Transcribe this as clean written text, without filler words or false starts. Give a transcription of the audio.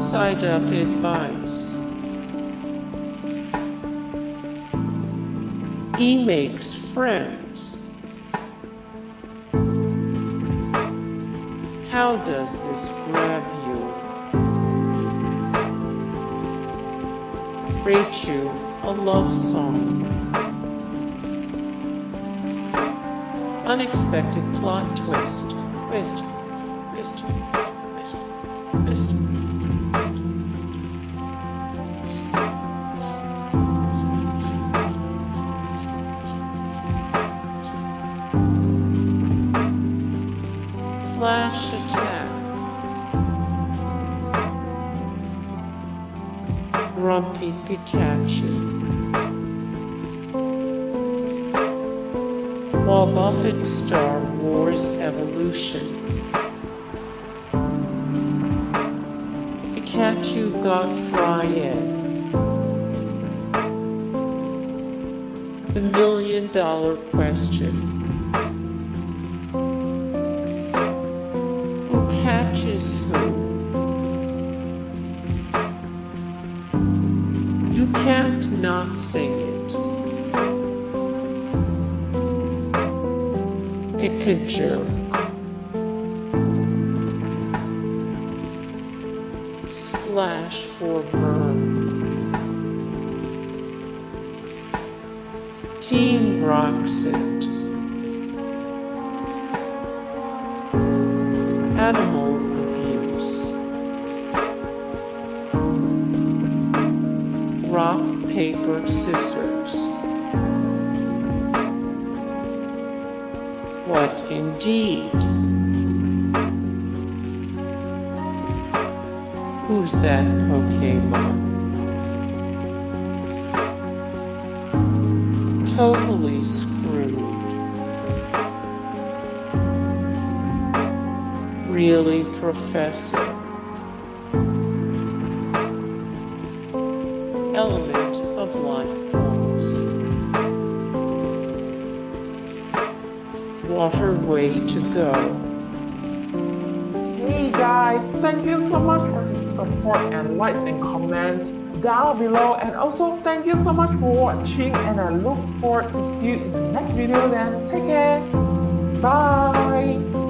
Psyduck advice. He makes friends. How does this grab you? Raichu, a love song. Unexpected plot twist. Twist. Flash attack. Grumpy Pikachu. Wobuffet Star Wars Evolution. Pikachu got fried. The $1,000,000 question. Who catches who? You can't not sing it. Pikajerk. Splash or burn. Team rocks it. Animal abuse. Rock, paper, scissors. What indeed? Who's that Pokemon? Totally screwed. Really, Professor? Element of life forms. Water way to go. Hey guys, thank you so much for the support and likes and comments down below, and also thank you so much for watching, and I look forward to see you in the next video. Then take care, bye.